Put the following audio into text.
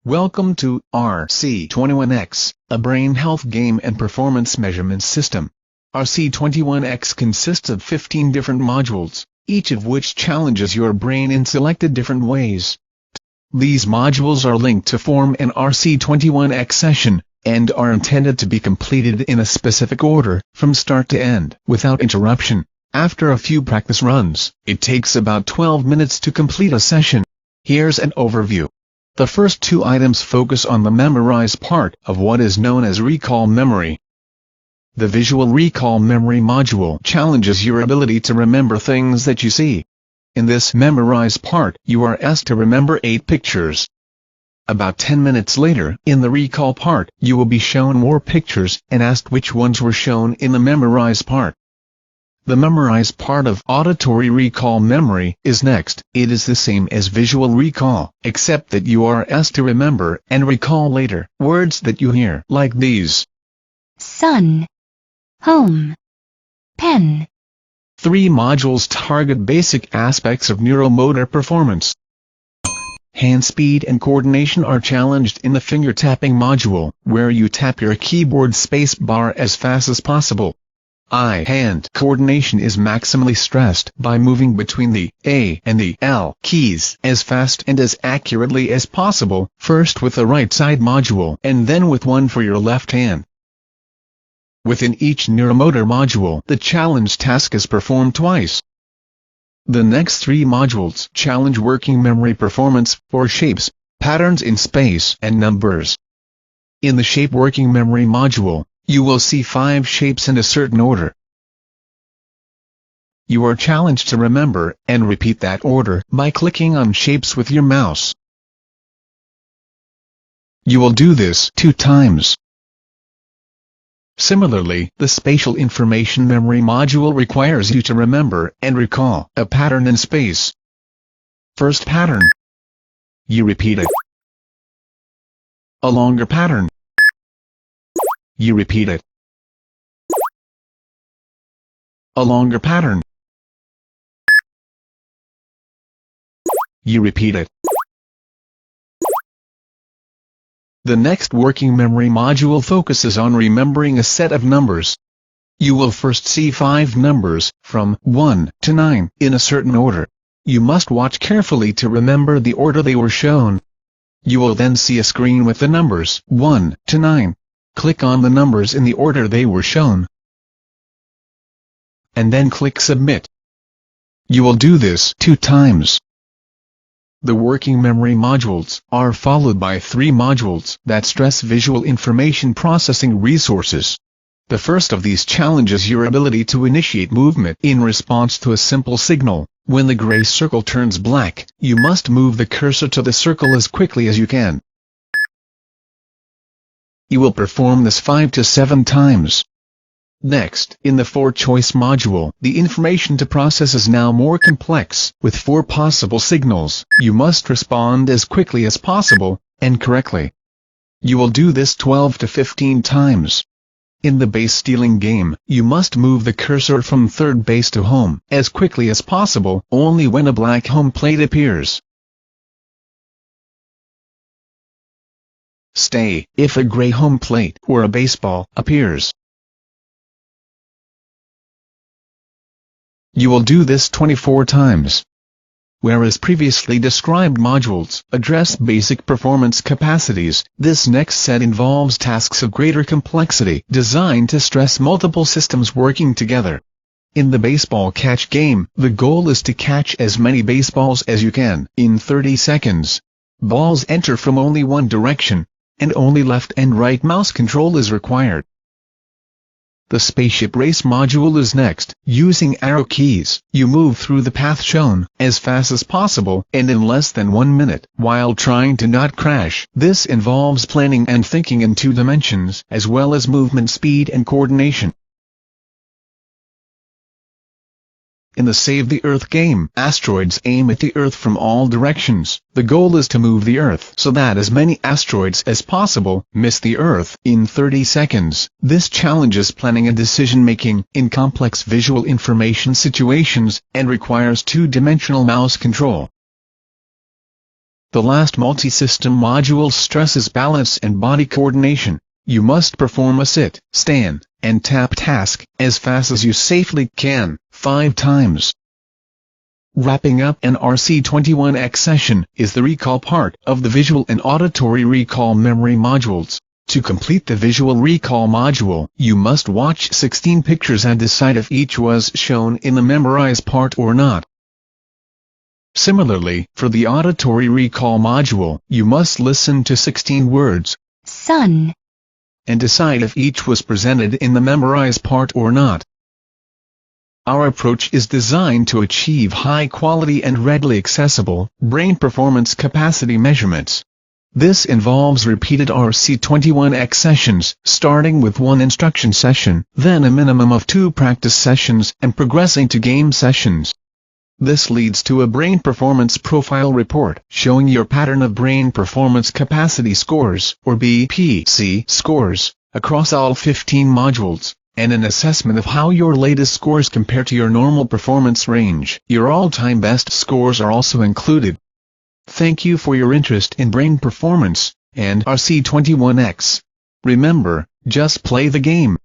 Welcome to RC21X, a brain health game and performance measurement system. RC21X consists of 15 different modules, each of which challenges your brain in selected different ways. These modules are linked to form an RC21X session, and are intended to be completed in a specific order, from start to end, without interruption. After a few practice runs, it takes about 12 minutes to complete a session. Here's an overview. The first two items focus on the memorize part of what is known as recall memory. The visual recall memory module challenges your ability to remember things that you see. In this memorize part, you are asked to remember 8 pictures. About 10 minutes later, in the recall part, you will be shown more pictures and asked which ones were shown in the memorize part. The memorize part of auditory recall memory is next. It is the same as visual recall, except that you are asked to remember and recall later words that you hear, like these: sun, home, pen. 3 modules target basic aspects of neuromotor performance. Hand speed and coordination are challenged in the finger tapping module, where you tap your keyboard space bar as fast as possible. Eye-hand coordination is maximally stressed by moving between the A and the L keys as fast and as accurately as possible, first with the right side module and then with one for your left hand. Within each neuromotor module, the challenge task is performed twice. The next 3 modules challenge working memory performance for shapes, patterns in space and numbers. In the shape working memory module, you will see 5 shapes in a certain order. You are challenged to remember and repeat that order by clicking on shapes with your mouse. You will do this 2 times. Similarly, the spatial information memory module requires you to remember and recall a pattern in space. First pattern. You repeat it. A longer pattern. You repeat it. A longer pattern. You repeat it. The next working memory module focuses on remembering a set of numbers. You will first see 5 numbers, from 1 to 9, in a certain order. You must watch carefully to remember the order they were shown. You will then see a screen with the numbers 1 to 9. Click on the numbers in the order they were shown, and then click Submit. You will do this 2 times. The working memory modules are followed by 3 modules that stress visual information processing resources. The first of these challenges your ability to initiate movement in response to a simple signal. When the gray circle turns black, you must move the cursor to the circle as quickly as you can. You will perform this 5 to 7 times. Next, in the 4-choice module, the information to process is now more complex. With 4 possible signals, you must respond as quickly as possible, and correctly. You will do this 12 to 15 times. In the base stealing game, you must move the cursor from third base to home as quickly as possible, only when a black home plate appears. Stay if a gray home plate or a baseball appears. You will do this 24 times. Whereas previously described modules address basic performance capacities, this next set involves tasks of greater complexity designed to stress multiple systems working together. In the baseball catch game, the goal is to catch as many baseballs as you can in 30 seconds. Balls enter from only one direction, and only left and right mouse control is required. The spaceship race module is next. Using arrow keys, you move through the path shown as fast as possible and in less than 1 minute, while trying to not crash. This involves planning and thinking in 2 dimensions, as well as movement speed and coordination. In the Save the Earth game, asteroids aim at the Earth from all directions. The goal is to move the Earth so that as many asteroids as possible miss the Earth in 30 seconds. This challenges planning and decision-making in complex visual information situations, and requires 2-dimensional mouse control. The last multi-system module stresses balance and body coordination. You must perform a sit, stand, and tap task as fast as you safely can, 5 times. Wrapping up an RC21X session is the recall part of the visual and auditory recall memory modules. To complete the visual recall module, you must watch 16 pictures and decide if each was shown in the memorize part or not. Similarly, for the auditory recall module, you must listen to 16 words, sun, and decide if each was presented in the memorize part or not. Our approach is designed to achieve high-quality and readily accessible brain performance capacity measurements. This involves repeated RC21X sessions, starting with 1 instruction session, then a minimum of 2 practice sessions, and progressing to game sessions. This leads to a brain performance profile report showing your pattern of brain performance capacity scores, or BPC scores, across all 15 modules, and an assessment of how your latest scores compare to your normal performance range. Your all-time best scores are also included. Thank you for your interest in brain performance and RC21X. Remember, just play the game.